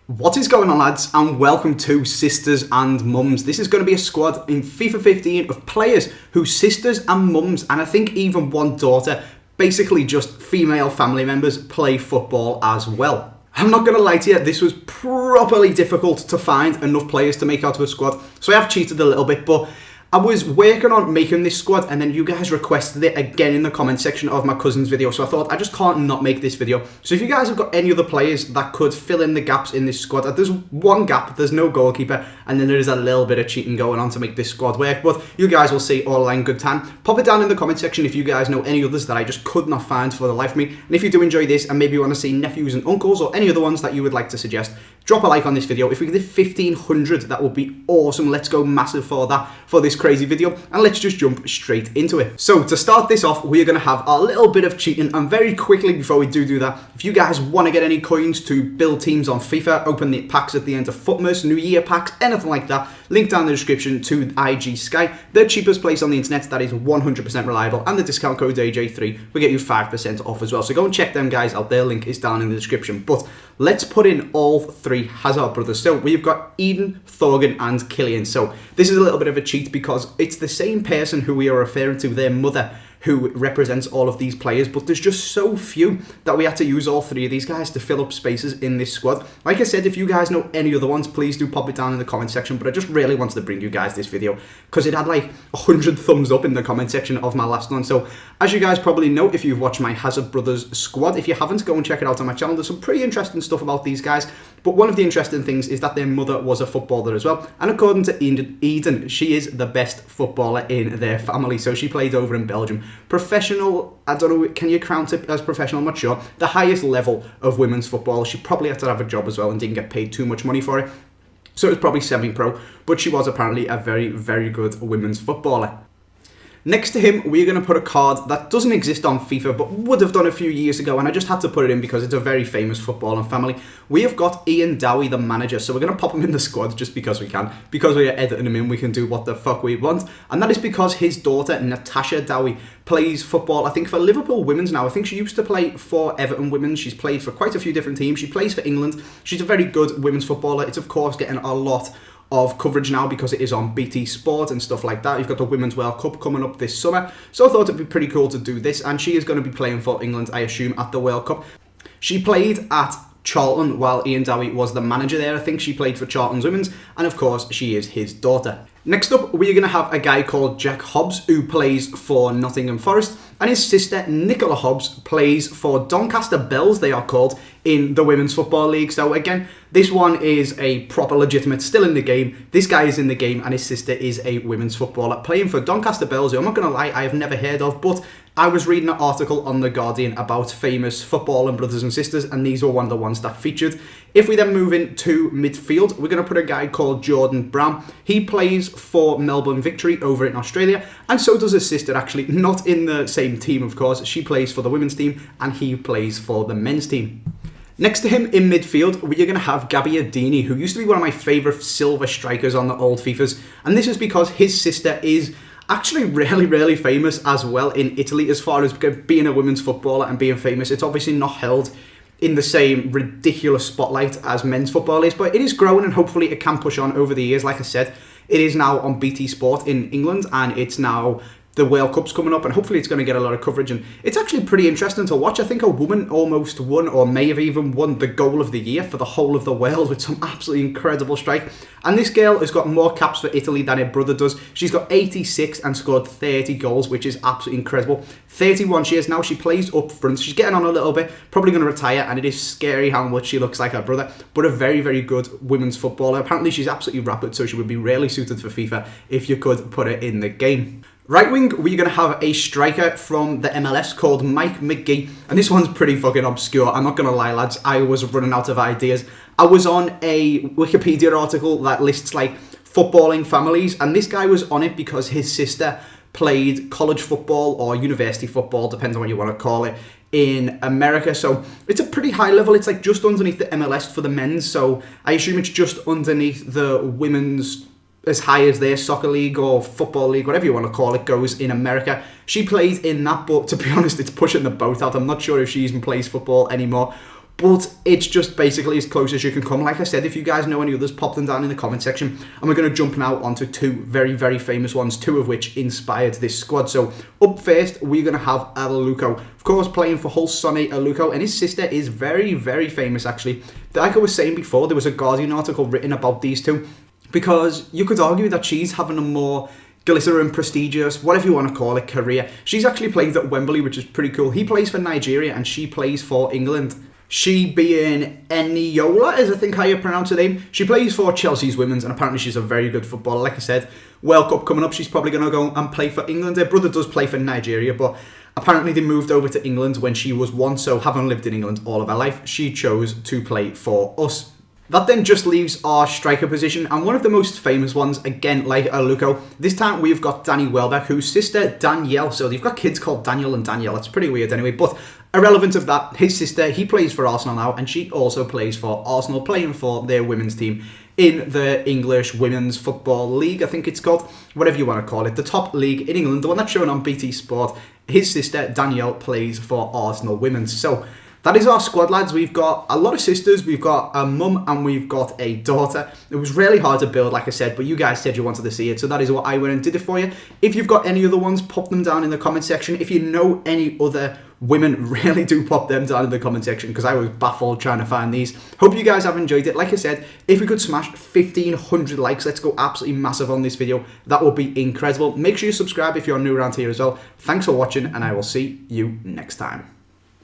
What is going on, lads, and welcome to Sisters and Mums. This is going to be a squad in FIFA 15 of players whose sisters and mums, and I think even one daughter, basically just female family members, play football as well. I'm not going to lie to you, this was properly difficult to find enough players to make out of a squad, so I have cheated a little bit, but I was working on making this squad and then you guys requested it again in the comment section of my cousin's video, so I thought I just can't not make this video. So if you guys have got any other players that could fill in the gaps in this squad, there's one gap, there's no goalkeeper, and then there is a little bit of cheating going on to make this squad work, but you guys will see all in good time. Pop it down in the comment section if you guys know any others that I just could not find for the life of me, and if you do enjoy this and maybe you want to see nephews and uncles or any other ones that you would like to suggest, drop a like on this video. If we get 1500, that would be awesome. Let's go massive for that, for this crazy video, and let's just jump straight into it. So to start this off, we're going to have a little bit of cheating, and very quickly before we do that, if you guys want to get any coins to build teams on FIFA, open the packs at the end of MUMS, New Year packs, anything like that, link down in the description to IG Sky, the cheapest place on the internet that is 100% reliable, and the discount code AJ3 will get you 5% off as well. So go and check them guys out, their link is down in the description. But let's put in all three Hazard brothers. So we've got Eden, Thorgan and Killian. So this is a little bit of a cheat because it's the same person who we are referring to, their mother, who represents all of these players, but there's just so few that we had to use all three of these guys to fill up spaces in this squad. Like I said, if you guys know any other ones, please do pop it down in the comment section, but I just really wanted to bring you guys this video because it had like 100 thumbs up in the comment section of my last one. So as you guys probably know, if you've watched my Hazard Brothers squad, if you haven't, go and check it out on my channel. There's some pretty interesting stuff about these guys, but one of the interesting things is that their mother was a footballer as well, and according to Eden, she is the best footballer in their family. So she played over in Belgium. Professional, I don't know, can you count it as professional? I'm not sure. The highest level of women's football. She probably had to have a job as well and didn't get paid too much money for it. So it was probably semi-pro, but she was apparently a very, very good women's footballer. Next to him, we're going to put a card that doesn't exist on FIFA, but would have done a few years ago, and I just had to put it in because it's a very famous footballing family. We have got Ian Dowie, the manager, so we're going to pop him in the squad just because we can. Because we are editing him in, we can do what the fuck we want, and that is because his daughter, Natasha Dowie, plays football, I think, for Liverpool Women's now. I think she used to play for Everton Women's. She's played for quite a few different teams. She plays for England. She's a very good women's footballer. It's, of course, getting a lot of coverage now because it is on BT Sport and stuff like that. You've got the Women's World Cup coming up this summer, so I thought it'd be pretty cool to do this, and she is going to be playing for England, I assume, at the World Cup. She played at Charlton while Ian Dowie was the manager there. I think she played for Charlton's Women's, and of course she is his daughter. Next up, we're going to have a guy called Jack Hobbs who plays for Nottingham Forest, and his sister Nicola Hobbs plays for Doncaster Bells, they are called, in the Women's Football League. So again, this one is a proper legitimate, still in the game. This guy is in the game and his sister is a women's footballer playing for Doncaster Bells, who I'm not going to lie, I have never heard of, but I was reading an article on The Guardian about famous footballing brothers and sisters, and these were one of the ones that featured. If we then move into midfield, we're going to put a guy called Jordan Brown. He plays for Melbourne Victory over in Australia, and so does his sister, actually. Not in the same team, of course. She plays for the women's team, and he plays for the men's team. Next to him in midfield, we're going to have Gabby Adini, who used to be one of my favourite silver strikers on the old FIFAs, and this is because his sister is actually really famous as well in Italy as far as being a women's footballer and being famous. It's obviously not held in the same ridiculous spotlight as men's football is, but it is growing and hopefully it can push on over the years. Like I said, it is now on BT Sport in England, and it's now the World Cup's coming up, and hopefully it's going to get a lot of coverage, and it's actually pretty interesting to watch. I think a woman almost won, or may have even won, the goal of the year for the whole of the world with some absolutely incredible strike. And this girl has got more caps for Italy than her brother does. She's got 86 and scored 30 goals, which is absolutely incredible. 31 she is now. She plays up front. She's getting on a little bit, probably going to retire, and it is scary how much she looks like her brother, but a very good women's footballer. Apparently she's absolutely rapid, so she would be really suited for FIFA if you could put her in the game. Right wing, we're going to have a striker from the MLS called Mike McGee, and this one's pretty fucking obscure. I'm not going to lie, lads, I was running out of ideas. I was on a Wikipedia article that lists like footballing families, and this guy was on it because his sister played college football or university football, depends on what you want to call it, in America. So it's a pretty high level. It's like just underneath the MLS for the men's, so I assume it's just underneath the women's, as high as their soccer league or football league, whatever you want to call it, goes in America. She plays in that, but to be honest, it's pushing the boat out. I'm not sure if she even plays football anymore. but it's just basically as close as you can come. Like I said, if you guys know any others, pop them down in the comment section, and we're going to jump now onto two very, very famous ones, two of which inspired this squad. So up first, we're going to have Aluko, of course, playing for Hull Sonny Aluko, and his sister is very, very famous, actually. Like I was saying before, there was a Guardian article written about these two, because you could argue that she's having a more glittering, prestigious, whatever you want to call it, career. She's actually played at Wembley, which is pretty cool. He plays for Nigeria, and she plays for England. She being Eniola, is I think how you pronounce her name. She plays for Chelsea's women's, and apparently she's a very good footballer. Like I said, World Cup coming up, she's probably going to go and play for England. Her brother does play for Nigeria, but apparently they moved over to England when she was one, so having lived in England all of her life, she chose to play for us. That then just leaves our striker position, and one of the most famous ones, again, like Aluko. This time we've got Danny Welbeck, whose sister Danielle, so they've got kids called Daniel and Danielle. It's pretty weird anyway, but irrelevant of that, his sister, he plays for Arsenal now, and she also plays for Arsenal, playing for their women's team in the English Women's Football League, I think it's called, whatever you want to call it, the top league in England, the one that's shown on BT Sport. His sister Danielle plays for Arsenal Women's. So that is our squad, lads. We've got a lot of sisters, we've got a mum, and we've got a daughter. It was really hard to build, like I said, but you guys said you wanted to see it, so that is what I went and did it for you. If you've got any other ones, pop them down in the comment section. If you know any other women, really do pop them down in the comment section, because I was baffled trying to find these. Hope you guys have enjoyed it. Like I said, if we could smash 1,500 likes, let's go absolutely massive on this video. That would be incredible. Make sure you subscribe if you're new around here as well. Thanks for watching, and I will see you next time.